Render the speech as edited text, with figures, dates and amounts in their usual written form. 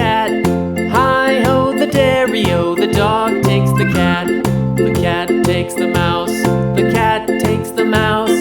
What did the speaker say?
cat. Hi-ho, the dairy-o, the dog takes the cat. The cat takes the mouse, the cat takes the mouse.